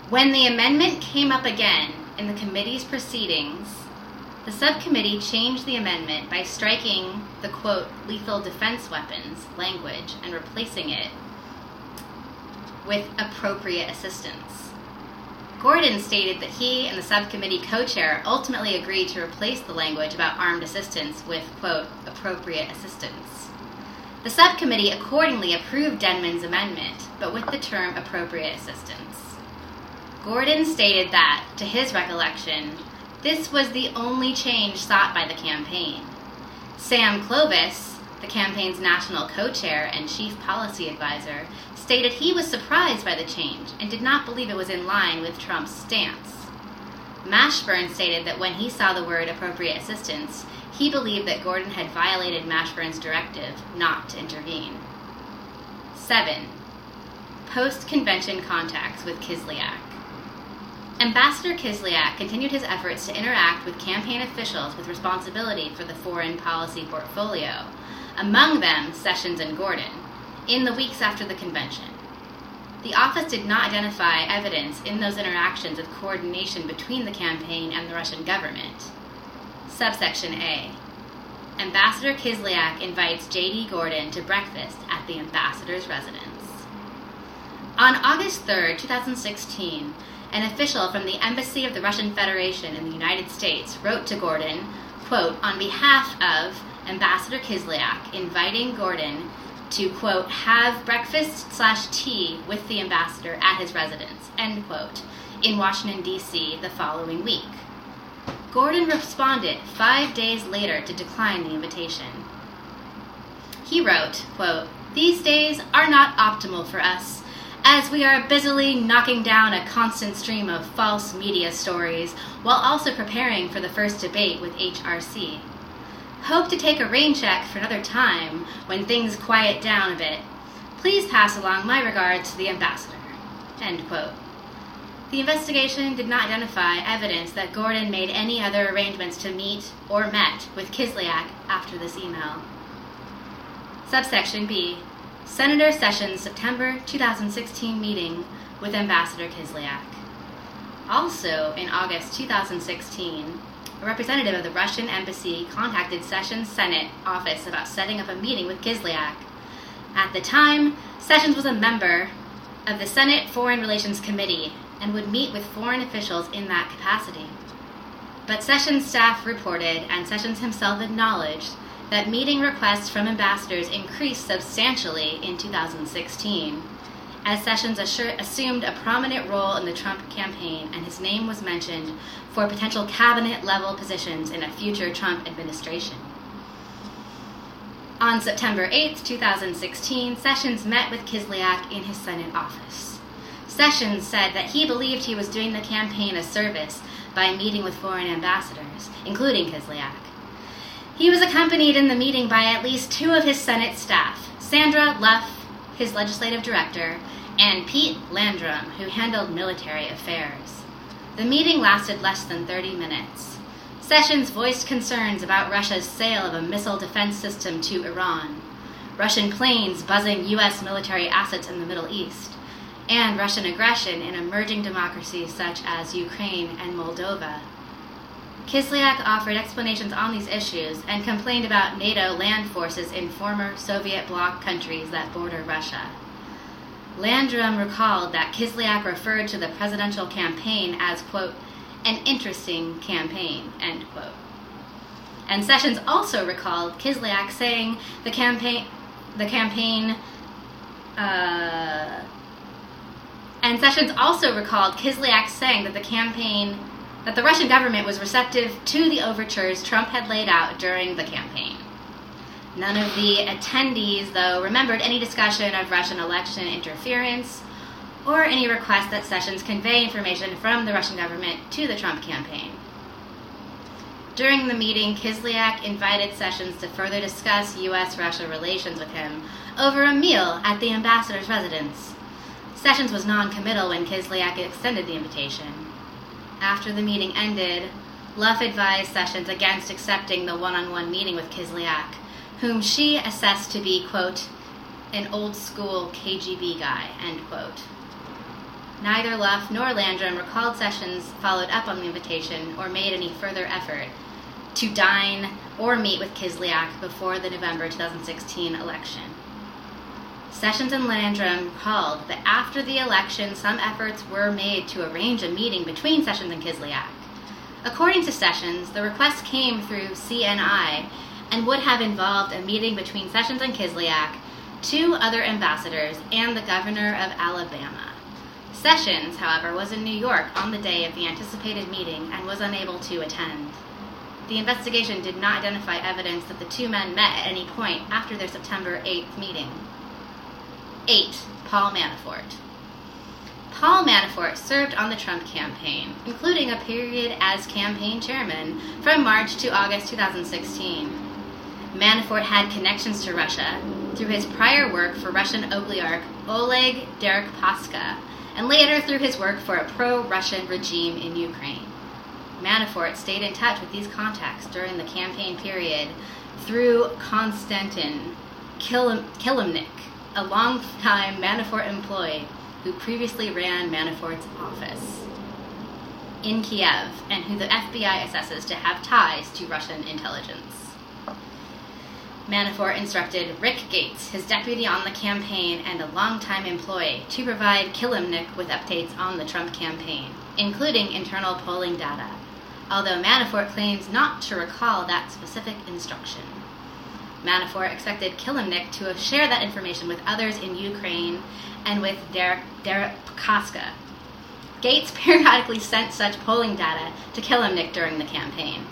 When the amendment came up again in the committee's proceedings, the subcommittee changed the amendment by striking the, quote, lethal defense weapons language and replacing it with appropriate assistance. Gordon stated that he and the subcommittee co-chair ultimately agreed to replace the language about armed assistance with, quote, appropriate assistance. The subcommittee accordingly approved Denman's amendment, but with the term appropriate assistance. Gordon stated that, to his recollection, this was the only change sought by the campaign. Sam Clovis, the campaign's national co-chair and chief policy advisor, stated he was surprised by the change and did not believe it was in line with Trump's stance. Mashburn stated that when he saw the word appropriate assistance, he believed that Gordon had violated Mashburn's directive not to intervene. 7. Post-convention contacts with Kislyak. Ambassador Kislyak continued his efforts to interact with campaign officials with responsibility for the foreign policy portfolio, among them Sessions and Gordon, in the weeks after the convention. The office did not identify evidence in those interactions of coordination between the campaign and the Russian government. Subsection A. Ambassador Kislyak invites J.D. Gordon to breakfast at the ambassador's residence. On August 3, 2016, an official from the Embassy of the Russian Federation in the United States wrote to Gordon, quote, on behalf of Ambassador Kislyak, inviting Gordon to, quote, have breakfast/tea with the ambassador at his residence, end quote, in Washington, D.C. the following week. Gordon responded 5 days later to decline the invitation. He wrote, quote, these days are not optimal for us, as we are busily knocking down a constant stream of false media stories while also preparing for the first debate with HRC. Hope to take a rain check for another time when things quiet down a bit. Please pass along my regards to the ambassador. End quote. The investigation did not identify evidence that Gordon made any other arrangements to meet or met with Kislyak after this email. Subsection B. Senator Sessions' September 2016 meeting with Ambassador Kislyak. Also, in August 2016, a representative of the Russian embassy contacted Sessions' Senate office about setting up a meeting with Kislyak. At the time, Sessions was a member of the Senate Foreign Relations Committee and would meet with foreign officials in that capacity. But Sessions' staff reported, and Sessions himself acknowledged, that meeting requests from ambassadors increased substantially in 2016, as Sessions assumed a prominent role in the Trump campaign and his name was mentioned for potential cabinet-level positions in a future Trump administration. On September 8, 2016, Sessions met with Kislyak in his Senate office. Sessions said that he believed he was doing the campaign a service by meeting with foreign ambassadors, including Kislyak. He was accompanied in the meeting by at least 2 of his Senate staff, Sandra Luff, his legislative director, and Pete Landrum, who handled military affairs. The meeting lasted less than 30 minutes. Sessions voiced concerns about Russia's sale of a missile defense system to Iran, Russian planes buzzing U.S. military assets in the Middle East, and Russian aggression in emerging democracies such as Ukraine and Moldova. Kislyak offered explanations on these issues and complained about NATO land forces in former Soviet bloc countries that border Russia. Landrum recalled that Kislyak referred to the presidential campaign as, quote, an interesting campaign, end quote. And Sessions also recalled Kislyak saying and Sessions also recalled Kislyak saying that the Russian government was receptive to the overtures Trump had laid out during the campaign. None of the attendees, though, remembered any discussion of Russian election interference or any request that Sessions convey information from the Russian government to the Trump campaign. During the meeting, Kislyak invited Sessions to further discuss U.S.-Russia relations with him over a meal at the ambassador's residence. Sessions was non-committal when Kislyak extended the invitation. After the meeting ended, Luff advised Sessions against accepting the one-on-one meeting with Kislyak, whom she assessed to be, quote, an old-school KGB guy, end quote. Neither Luff nor Landrum recalled Sessions followed up on the invitation or made any further effort to dine or meet with Kislyak before the November 2016 election. Sessions and Landrum recalled that after the election, some efforts were made to arrange a meeting between Sessions and Kislyak. According to Sessions, the request came through CNI and would have involved a meeting between Sessions and Kislyak, 2 other ambassadors, and the governor of Alabama. Sessions, however, was in New York on the day of the anticipated meeting and was unable to attend. The investigation did not identify evidence that the 2 men met at any point after their September 8th meeting. 8. Paul Manafort. Paul Manafort served on the Trump campaign, including a period as campaign chairman from March to August 2016. Manafort had connections to Russia through his prior work for Russian oligarch Oleg Deripaska, and later through his work for a pro-Russian regime in Ukraine. Manafort stayed in touch with these contacts during the campaign period through Konstantin Kilimnik, a long-time Manafort employee who previously ran Manafort's office in Kiev and who the FBI assesses to have ties to Russian intelligence. Manafort instructed Rick Gates, his deputy on the campaign and a longtime employee, to provide Kilimnik with updates on the Trump campaign, including internal polling data, although Manafort claims not to recall that specific instruction. Manafort expected Kilimnik to share that information with others in Ukraine and with Deripaska. Gates periodically sent such polling data to Kilimnik during the campaign.